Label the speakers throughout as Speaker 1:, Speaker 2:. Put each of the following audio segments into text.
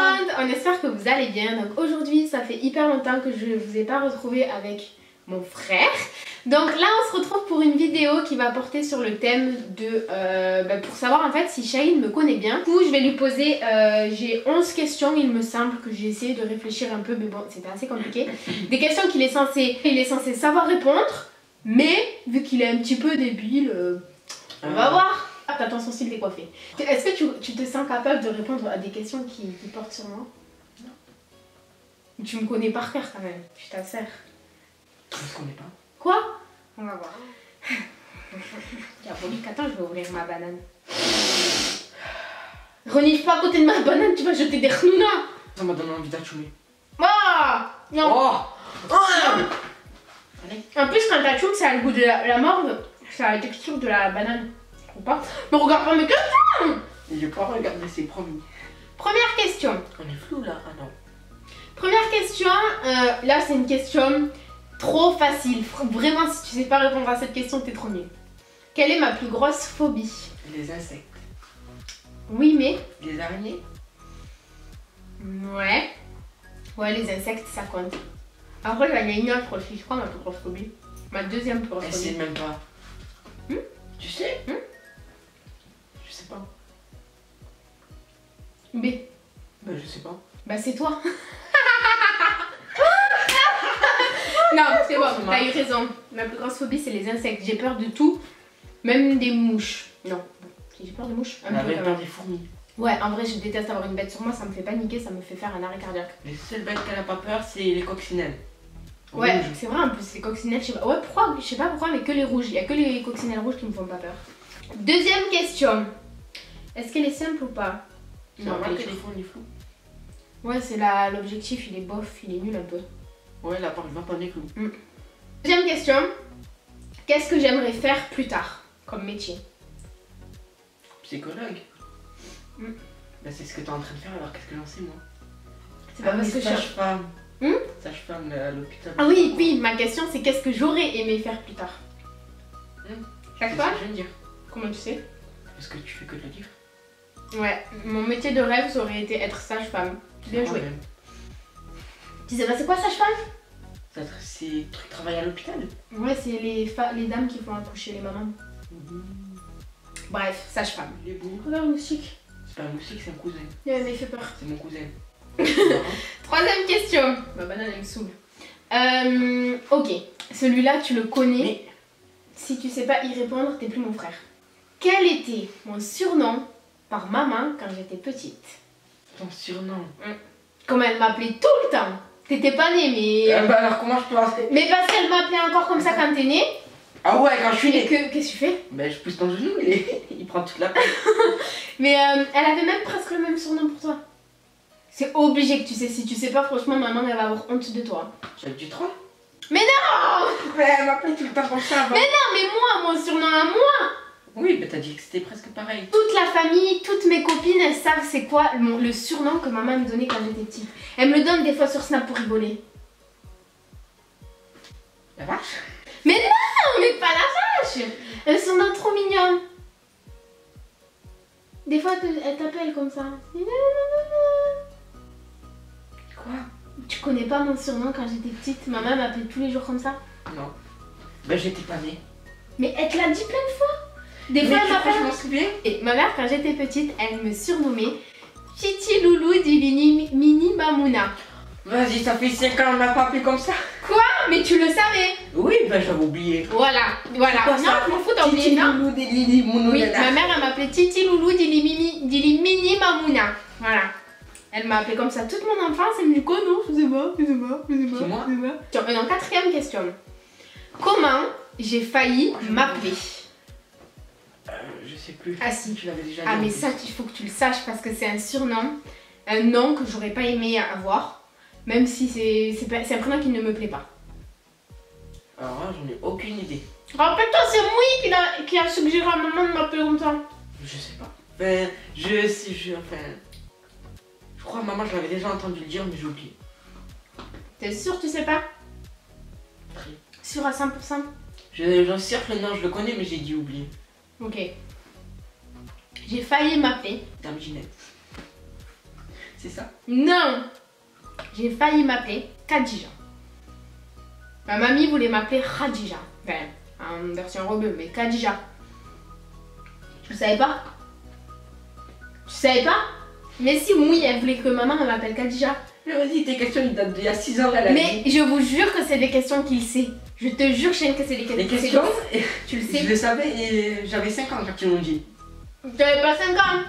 Speaker 1: monde! On espère que vous allez bien. Donc aujourd'hui, ça fait hyper longtemps que je ne vous ai pas retrouvé avec mon frère. Donc là, on se retrouve pour une vidéo qui va porter sur le thème de... pour savoir en fait si Shaheen me connaît bien. Du coup, je vais lui poser... j'ai 11 questions, il me semble, que j'ai essayé de réfléchir un peu, mais bon, c'était assez compliqué. Des questions qu'il est censé savoir répondre, mais vu qu'il est un petit peu débile, on va voir. T'attends son style décoiffé. Est-ce que tu te sens capable de répondre à des questions qui portent sur moi? Non. Tu me connais par cœur quand même, je t'assure.
Speaker 2: Je ne connais pas.
Speaker 1: Quoi? On va voir. Diabolique, attends, je vais ouvrir ma banane. Renifle pas à côté de ma banane, tu vas jeter des renounas.
Speaker 2: Ça m'a donné envie d'achoumer.
Speaker 1: Ah non.
Speaker 2: Oh,
Speaker 1: En plus, quand t'achoumes, ça a le goût de la morve, ça a la texture de la banane. Ou pas? Mais regarde pas mes questions.
Speaker 2: Je vais pas regarder, c'est promis.
Speaker 1: Première question.
Speaker 2: On est flou là? Ah non.
Speaker 1: Première question, là c'est une question trop facile. Vraiment, si tu sais pas répondre à cette question, t'es trop nul. Quelle est ma plus grosse phobie?
Speaker 2: Les insectes.
Speaker 1: Oui, mais...
Speaker 2: Les araignées?
Speaker 1: Ouais. Ouais, les insectes, ça compte. Après, il y a une autre aussi, je crois, ma plus grosse phobie. Ma deuxième plus grosse
Speaker 2: Elle
Speaker 1: phobie.
Speaker 2: sait même pas. Tu sais? Je sais pas.
Speaker 1: B.
Speaker 2: Bah je sais pas.
Speaker 1: Bah c'est toi. Non, c'est bon, t'as eu raison. Ma plus grosse phobie, c'est les insectes. J'ai peur de tout, même des mouches. Non, j'ai peur des mouches.
Speaker 2: On avait peur des fourmis.
Speaker 1: Ouais, en vrai, je déteste avoir une bête sur moi, ça me fait paniquer, ça me fait faire un arrêt cardiaque.
Speaker 2: Les seules bêtes qu'elle a pas peur, c'est les coccinelles.
Speaker 1: Ouais,
Speaker 2: Rouges.
Speaker 1: c'est vrai en plus, les coccinelles, je sais pas. Ouais, pourquoi? Je sais pas pourquoi, mais que les rouges. Il y a que les coccinelles rouges qui me font pas peur. Deuxième question. Est-ce qu'elle est simple ou pas?
Speaker 2: C'est normal que les fonds, les flous.
Speaker 1: Ouais, c'est l'objectif, il est bof, il est nul un peu.
Speaker 2: Ouais, la part, je vais pas des clous.
Speaker 1: Deuxième question. Qu'est-ce que j'aimerais faire plus tard comme métier?
Speaker 2: Psychologue. Bah c'est ce que t'es en train de faire, alors qu'est-ce que j'en sais moi?
Speaker 1: C'est pas parce que je cherche.
Speaker 2: Sage-femme.
Speaker 1: Hmm?
Speaker 2: Sage-femme à l'hôpital.
Speaker 1: Ah oui, puis ma question c'est qu'est-ce que j'aurais aimé faire plus tard?
Speaker 2: C'est
Speaker 1: Chaque
Speaker 2: ce
Speaker 1: fois?
Speaker 2: que je viens de dire.
Speaker 1: Comment tu sais?
Speaker 2: Parce que tu fais que de le dire.
Speaker 1: Ouais, mon métier de rêve ça aurait été être sage-femme. Bien joué.
Speaker 2: Même.
Speaker 1: Tu sais pas c'est quoi sage-femme?
Speaker 2: C'est truc travailler à l'hôpital.
Speaker 1: Ouais, c'est les dames qui font accoucher les mamans. Bref, sage-femme.
Speaker 2: Il est beau.
Speaker 1: Regarde le moustique.
Speaker 2: C'est pas un moustique, c'est un cousin.
Speaker 1: Il m'a fait peur.
Speaker 2: C'est mon cousin.
Speaker 1: Troisième question. Ma banane elle me saoule. Ok, celui-là tu le connais.
Speaker 2: Mais...
Speaker 1: Si tu sais pas y répondre, t'es plus mon frère. Quel était mon surnom par maman quand j'étais petite?
Speaker 2: Ton surnom.
Speaker 1: Comme elle m'appelait tout le temps. T'étais pas née, mais...
Speaker 2: Bah alors comment je peux...
Speaker 1: Mais parce qu'elle m'appelait encore comme ça quand t'es née.
Speaker 2: Ah ouais, quand je suis
Speaker 1: Et
Speaker 2: née.
Speaker 1: qu'est-ce que tu fais?
Speaker 2: Bah je pousse ton genou, il prend toute la place.
Speaker 1: Mais elle avait même presque le même surnom pour toi. C'est obligé que tu sais. Si tu sais pas, franchement, maman elle va avoir honte de toi.
Speaker 2: J'avais du 3.
Speaker 1: Mais non!
Speaker 2: Mais elle m'appelait tout le temps comme ça avant.
Speaker 1: Mais non, mais moi, mon surnom à moi!
Speaker 2: Oui, bah t'as dit que c'était presque pareil.
Speaker 1: Toute la famille, toutes mes copines, elles savent c'est quoi le surnom que maman me donnait quand j'étais petite. Elle me le donne des fois sur Snap pour rigoler.
Speaker 2: La vache?
Speaker 1: Mais non, mais pas la vache! Un surnom trop mignon. Des fois, elle t'appelle comme ça.
Speaker 2: Quoi?
Speaker 1: Tu connais pas mon surnom quand j'étais petite? Maman m'appelait tous les jours comme ça.
Speaker 2: Non. Bah j'étais pas née.
Speaker 1: Mais elle te l'a dit plein de fois. Des
Speaker 2: Mais
Speaker 1: fois,
Speaker 2: tu
Speaker 1: elle
Speaker 2: crois que je
Speaker 1: m'appelle.
Speaker 2: m'en souviens?
Speaker 1: Et ma mère, quand j'étais petite, elle me surnommait Titi Loulou Dilini Mini Mamouna.
Speaker 2: Vas-y, ça fait 5 ans, on m'a pas appelé comme ça.
Speaker 1: Quoi? Mais tu le savais?
Speaker 2: Oui, bah j'avais oublié.
Speaker 1: Voilà, voilà.
Speaker 2: C'est quoi
Speaker 1: Non,
Speaker 2: ça?
Speaker 1: je m'en fous, t'as oublié,
Speaker 2: Titi
Speaker 1: non?
Speaker 2: Loulou des Lili Mounou.
Speaker 1: Oui, ma mère, elle m'appelait Titi Loulou Dili Mini Mamouna. Voilà. Elle m'a appelé comme ça toute mon enfance. Elle me dit quoi? Non, je sais pas.
Speaker 2: Dis-moi.
Speaker 1: Tiens, maintenant, quatrième question. Comment j'ai failli m'appeler?
Speaker 2: Je sais plus.
Speaker 1: Ah si.
Speaker 2: Tu l'avais déjà dit.
Speaker 1: Ah, mais
Speaker 2: en
Speaker 1: ça,
Speaker 2: plus.
Speaker 1: il faut que tu le saches parce que c'est un surnom, un nom que j'aurais pas aimé avoir, même si c'est un prénom qui ne me plaît pas.
Speaker 2: Alors là, j'en ai aucune idée.
Speaker 1: Rappelle-toi, c'est moi qui a suggéré à maman de m'appeler comme ça.
Speaker 2: Je sais pas. Enfin, je crois que maman, je l'avais déjà entendu le dire, mais j'ai oublié.
Speaker 1: T'es sûr tu sais pas?
Speaker 2: Très.
Speaker 1: Sûr à 100%?
Speaker 2: J'en sais le nom, je le connais, mais j'ai dit oublier.
Speaker 1: Ok. J'ai failli m'appeler
Speaker 2: Dame Ginette. C'est ça?
Speaker 1: Non. J'ai failli m'appeler Khadija. Ma mamie voulait m'appeler Khadija. Enfin, en version rebeu, mais Khadija. Tu savais pas? Tu savais pas? Mais si, oui, elle voulait que maman m'appelle Khadija.
Speaker 2: Mais vas-y, tes questions ils datent d'il y a 6 ans là.
Speaker 1: Mais je vous jure que c'est des questions qu'il sait. Je te jure, Shane, que c'est des questions.
Speaker 2: Les questions,
Speaker 1: tu le sais.
Speaker 2: je le savais et j'avais 5 ans quand ils m'ont dit.
Speaker 1: J'avais pas 5 ans.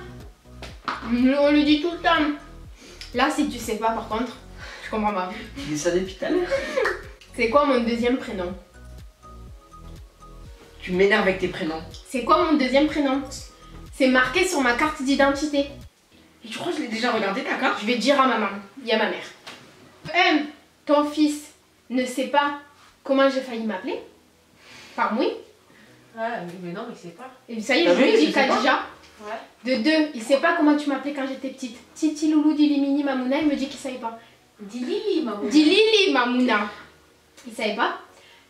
Speaker 1: On lui dit tout le temps. Là, si tu sais pas, par contre, je comprends pas.
Speaker 2: Tu dis ça depuis tout à l'heure.
Speaker 1: C'est quoi mon deuxième prénom?
Speaker 2: Tu m'énerves avec tes prénoms.
Speaker 1: C'est quoi mon deuxième prénom? C'est marqué sur ma carte d'identité.
Speaker 2: Et tu crois que je l'ai déjà regardé ta carte?
Speaker 1: Je vais dire à maman, il y a ma mère. Ton fils ne sait pas comment j'ai failli m'appeler? Par oui.
Speaker 3: Ouais, mais non, il sait pas.
Speaker 1: Et ça y est,
Speaker 2: Ah
Speaker 1: je lui
Speaker 2: oui,
Speaker 1: ai dit
Speaker 2: je sais pas.
Speaker 1: Khadija.
Speaker 3: Ouais.
Speaker 1: De 2, il sait pas comment tu m'appelais quand j'étais petite. Titi, Loulou, Dili, Mini, Mamouna, il me dit qu'il savait pas.
Speaker 3: Dis Lily, maman.
Speaker 1: Dis Lili, Mamouna. Il savait pas.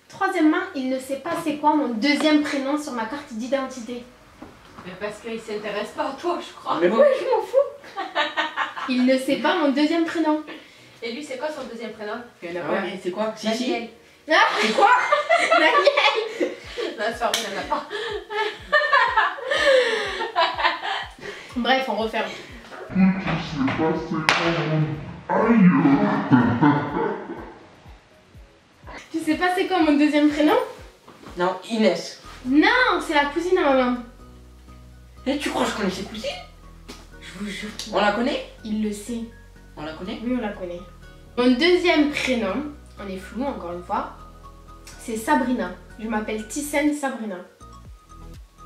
Speaker 1: Troisièmement, il ne sait pas c'est quoi mon deuxième prénom sur ma carte d'identité.
Speaker 3: Mais parce qu'il s'intéresse pas à toi, je crois.
Speaker 2: Mais ouais, je m'en fous.
Speaker 1: Il ne sait pas mon deuxième prénom.
Speaker 3: Et lui, c'est quoi son deuxième prénom?
Speaker 1: Il y en a
Speaker 2: Ah
Speaker 1: pas.
Speaker 2: ouais, c'est quoi? Si, si.
Speaker 3: Daniel.
Speaker 1: Ah,
Speaker 2: C'est quoi?
Speaker 1: Daniel.
Speaker 3: Non, c'est pas vrai, il en a pas.
Speaker 1: Bref, on referme. Tu sais pas c'est quoi mon deuxième prénom?
Speaker 2: Non, Inès.
Speaker 1: Non, c'est la cousine à maman.
Speaker 2: Et tu crois que je connais ses cousines?
Speaker 1: Je vous jure
Speaker 2: On la connaît?
Speaker 1: qu'il le sait.
Speaker 2: On la connaît?
Speaker 1: Oui, on la connaît. Mon deuxième prénom, on est flou encore une fois, c'est Sabrina. Je m'appelle Thyssen Sabrina.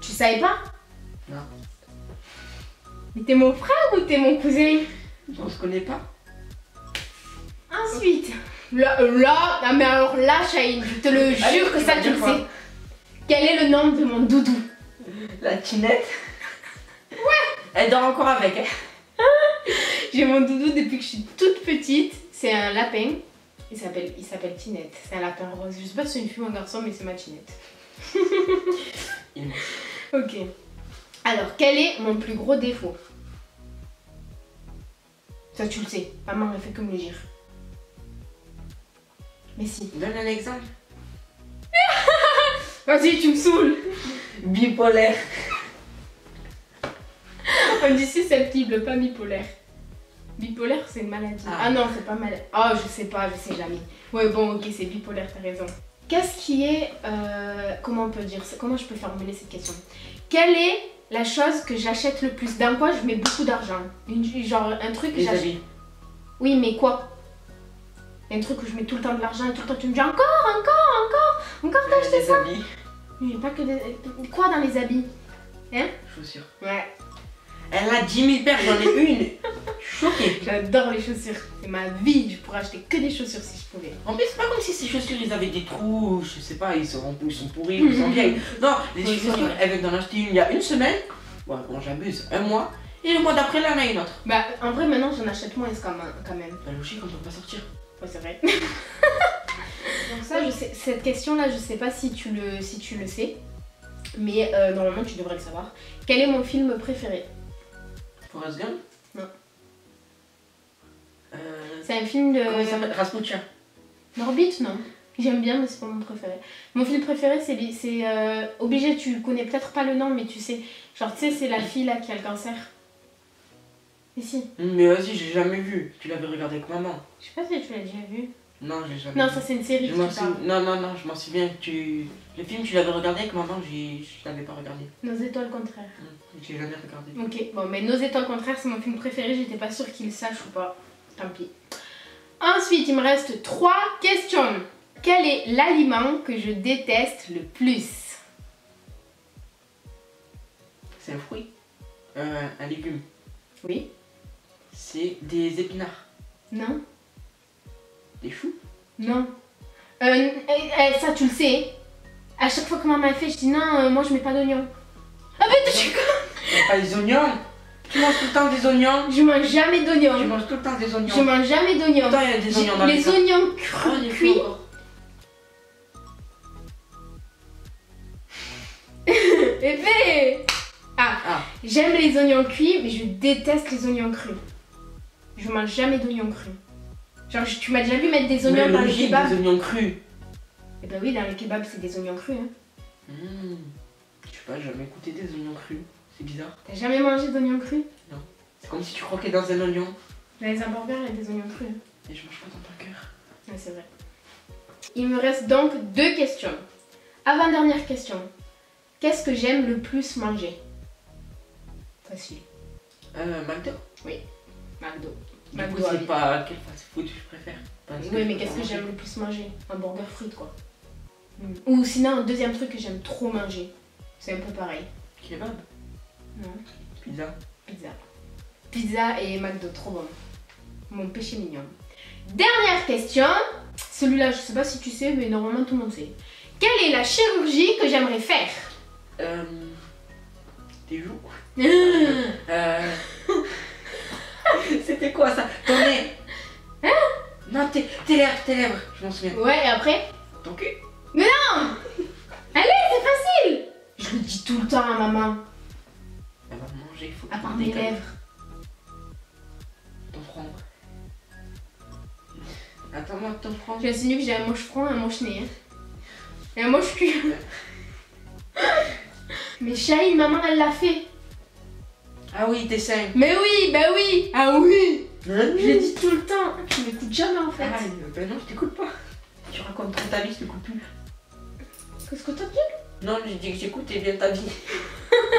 Speaker 1: Tu savais pas?
Speaker 2: Non.
Speaker 1: Mais t'es mon frère ou t'es mon cousin?
Speaker 2: On se connaît pas?
Speaker 1: Ensuite, là, ah, mais alors là, Shahine, je te le
Speaker 2: Allez,
Speaker 1: jure que
Speaker 2: tu
Speaker 1: ça
Speaker 2: vas
Speaker 1: tu
Speaker 2: dire
Speaker 1: le
Speaker 2: quoi?
Speaker 1: sais. Quel est le nom de mon doudou?
Speaker 2: La Tinette? Ouais. Elle dort encore avec, hein?
Speaker 1: J'ai mon doudou depuis que je suis toute petite. C'est un lapin. Il s'appelle Tinette. C'est un lapin rose. Je sais pas si c'est une fille ou un garçon, mais c'est ma Tinette.
Speaker 2: Il est moche.
Speaker 1: Ok. Alors, quel est mon plus gros défaut? Ça, tu le sais. Maman m'a fait que me le dire. Mais si.
Speaker 2: Donne un exemple.
Speaker 1: Vas-y, tu me saoules.
Speaker 2: Bipolaire.
Speaker 1: On dit susceptible, pas bipolaire. Bipolaire, c'est une maladie. Ah non, c'est pas maladie. Oh, je sais pas, je sais jamais. Ouais, bon, ok, c'est bipolaire, t'as raison. Qu'est-ce qui est... comment on peut dire ça? Comment je peux formuler cette question? Quelle est la chose que j'achète le plus? Dans quoi je mets beaucoup d'argent? Genre un truc que
Speaker 2: Les
Speaker 1: j'achète.
Speaker 2: habits.
Speaker 1: Oui, mais quoi? Un truc où je mets tout le temps de l'argent et tout le temps tu me dis encore t'as acheté
Speaker 2: Les
Speaker 1: ça?
Speaker 2: habits.
Speaker 1: Mais pas que des... Quoi dans les habits? Hein?
Speaker 2: Chaussures.
Speaker 1: Ouais.
Speaker 2: Elle a 10 000 paires, j'en ai une. Je suis choquée.
Speaker 1: J'adore les chaussures. C'est ma vie. Je pourrais acheter que des chaussures si je pouvais.
Speaker 2: En plus, c'est pas comme si ces chaussures ils avaient des trous, je sais pas, ils sont pourris, ils sont vieilles. Non, les
Speaker 1: Oui, c'est
Speaker 2: chaussures,
Speaker 1: vrai.
Speaker 2: elle vient d'en acheter une il y a une semaine. Ouais, bon, j'abuse, un mois. Et le mois d'après, là, elle en a une autre.
Speaker 1: Bah, en vrai, maintenant, j'en achète moins quand même.
Speaker 2: Bah, logique, on peut pas sortir.
Speaker 1: Ouais, c'est vrai. Donc ça, je sais, cette question-là, je sais pas si tu le sais. Mais normalement, tu devrais le savoir. Quel est mon film préféré?
Speaker 2: Forrest Gump?
Speaker 1: Non.
Speaker 2: Euh...
Speaker 1: C'est un film de...
Speaker 2: Comment il s'appelle? Rasputia.
Speaker 1: Norbit, non. J'aime bien, mais c'est pas mon préféré. Mon film préféré, c'est obligé, tu connais peut-être pas le nom, mais tu sais. Genre, tu sais, c'est la fille là qui a le cancer. Mais si.
Speaker 2: Mais vas-y, j'ai jamais vu. Tu l'avais regardé avec maman.
Speaker 1: Je sais pas si tu l'as déjà vu.
Speaker 2: Non, j'ai jamais
Speaker 1: Non,
Speaker 2: vu.
Speaker 1: ça c'est une série
Speaker 2: Je
Speaker 1: que
Speaker 2: m'en
Speaker 1: tu
Speaker 2: sou-
Speaker 1: parles.
Speaker 2: Non, je m'en souviens. Le film, tu l'avais regardé avec maman, je l'avais pas regardé.
Speaker 1: Nos étoiles contraires.
Speaker 2: J'ai jamais regardé.
Speaker 1: Ok, bon, mais Nos étoiles contraires, c'est mon film préféré. J'étais pas sûre qu'il sache ou pas. Tant pis. Ensuite, il me reste 3 questions. Quel est l'aliment que je déteste le plus?
Speaker 2: C'est un fruit. Un légume.
Speaker 1: Oui.
Speaker 2: C'est des épinards.
Speaker 1: Non.
Speaker 2: Des choux.
Speaker 1: Non. Ça, tu le sais. À chaque fois que maman fait, je dis non, moi je mets pas d'oignons. Ah, mais tu
Speaker 2: Pas les oignons. Tu manges tout le temps des oignons.
Speaker 1: Je mange jamais
Speaker 2: Tu
Speaker 1: d'oignons.
Speaker 2: manges tout le temps des oignons.
Speaker 1: Je mange jamais d'oignons.
Speaker 2: Pourtant, il y a des oignons dans les
Speaker 1: Les
Speaker 2: sacs.
Speaker 1: oignons
Speaker 2: Oh, les
Speaker 1: cuits.
Speaker 2: choux encore.
Speaker 1: Bébé. Ah,
Speaker 2: Ah,
Speaker 1: j'aime les oignons cuits, mais je déteste les oignons crus. je mange jamais d'oignons crus. Genre, tu m'as déjà vu mettre des oignons
Speaker 2: Mais
Speaker 1: dans les
Speaker 2: logique,
Speaker 1: kebabs?
Speaker 2: des oignons crus.
Speaker 1: Eh ben oui, dans les kebabs, c'est des oignons crus. Hein.
Speaker 2: Je sais pas, j'ai jamais goûté des oignons crus. C'est bizarre.
Speaker 1: T'as jamais mangé d'oignons crus?
Speaker 2: C'est comme si tu croquais dans un oignon.
Speaker 1: Dans les hamburgers, il y a des oignons crus. Hein.
Speaker 2: Et je mange pas ton burger.
Speaker 1: Ouais, c'est vrai. Il me reste donc 2 questions. Avant-dernière question. Qu'est-ce que j'aime le plus manger? Facile.
Speaker 2: McDo.
Speaker 1: McDo.
Speaker 2: Du
Speaker 1: McDo,
Speaker 2: coup, c'est
Speaker 1: oui.
Speaker 2: pas quel fast-food je préfère. Parce
Speaker 1: Oui,
Speaker 2: je
Speaker 1: mais
Speaker 2: peux
Speaker 1: qu'est-ce
Speaker 2: pas
Speaker 1: que
Speaker 2: manger.
Speaker 1: j'aime le plus manger? Un burger frites, quoi. Ou sinon, un deuxième truc que j'aime trop manger. C'est un peu pareil.
Speaker 2: Kebab.
Speaker 1: Non.
Speaker 2: Pizza.
Speaker 1: Pizza. Pizza et McDo, trop bon. Mon péché mignon. Dernière question. Celui-là, je sais pas si tu sais, mais normalement tout le monde sait. Quelle est la chirurgie que j'aimerais faire?
Speaker 2: Tes joues. C'était quoi ça? Ton nez.
Speaker 1: Hein?
Speaker 2: Non, tes lèvres, je m'en souviens.
Speaker 1: Ouais, et après?
Speaker 2: Ton cul.
Speaker 1: Allez, c'est facile! Je le dis tout le temps à maman.
Speaker 2: Elle va manger, il faut
Speaker 1: À part
Speaker 2: qu'on
Speaker 1: mes
Speaker 2: décale.
Speaker 1: lèvres.
Speaker 2: Ton front. Attends-moi, ton front.
Speaker 1: J'insinue que j'ai un moche-front, un moche-nez. Hein. Et un moche-cul. Mais Shahid, maman, elle l'a fait.
Speaker 2: Ah oui, tes seins.
Speaker 1: Mais oui, bah oui. Ah oui. Je le
Speaker 2: Je
Speaker 1: dis tout le temps. Tu m'écoutes jamais en fait.
Speaker 2: Ah, ben non, je t'écoute pas. Tu racontes trop ta vie, je t'écoute plus.
Speaker 1: Qu'est-ce que t'as dit?
Speaker 2: Non, j'ai dit que j'écoutais bien ta vie.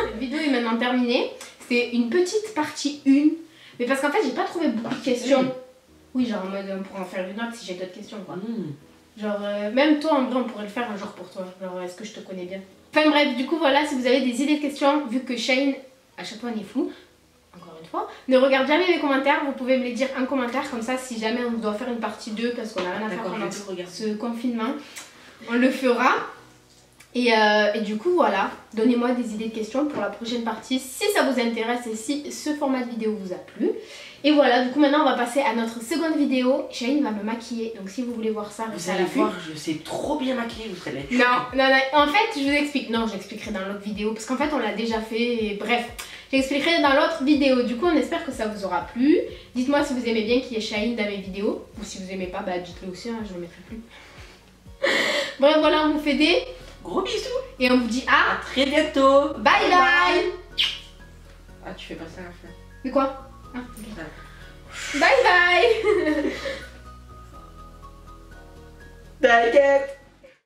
Speaker 1: Cette vidéo est maintenant terminée. C'est une petite partie 1. Mais parce qu'en fait, j'ai pas trouvé beaucoup de questions. Oui, genre en mode, on pourrait en faire une autre si j'ai d'autres questions, quoi. Genre, même toi, en vrai, on pourrait le faire un jour pour toi. Genre, est-ce que je te connais bien? Enfin bref, du coup, voilà, si vous avez des idées de questions, vu que Shane, à chaque fois, on est fou, encore une fois, ne regarde jamais mes commentaires, vous pouvez me les dire en commentaire, comme ça, si jamais on doit faire une partie 2, parce qu'on a rien à faire
Speaker 2: D'accord, je
Speaker 1: pendant
Speaker 2: vais tout regarder.
Speaker 1: ce confinement, on le fera. Et du coup, voilà, donnez-moi des idées de questions pour la prochaine partie, si ça vous intéresse et si ce format de vidéo vous a plu. Et voilà, du coup maintenant on va passer à notre seconde vidéo. Shane va me maquiller, donc si vous voulez voir ça,
Speaker 2: Vous
Speaker 1: restez à
Speaker 2: allez
Speaker 1: l'affût.
Speaker 2: voir, je sais trop bien maquiller, vous serez là.
Speaker 1: Non, en fait je vous explique, non j'expliquerai dans l'autre vidéo, parce qu'en fait on l'a déjà fait, et bref, j'expliquerai dans l'autre vidéo. Du coup on espère que ça vous aura plu. Dites-moi si vous aimez bien qu'il y ait Shane dans mes vidéos, ou si vous aimez pas, bah dites-le aussi, hein, je ne le mettrai plus. Bref voilà, on vous fait des
Speaker 2: Gros bisous.
Speaker 1: et on vous dit à
Speaker 2: À très bientôt.
Speaker 1: bye bye.
Speaker 2: Ah, tu fais pas ça à la fin.
Speaker 1: De quoi? Ah, ok. Bye bye.
Speaker 2: T'inquiète.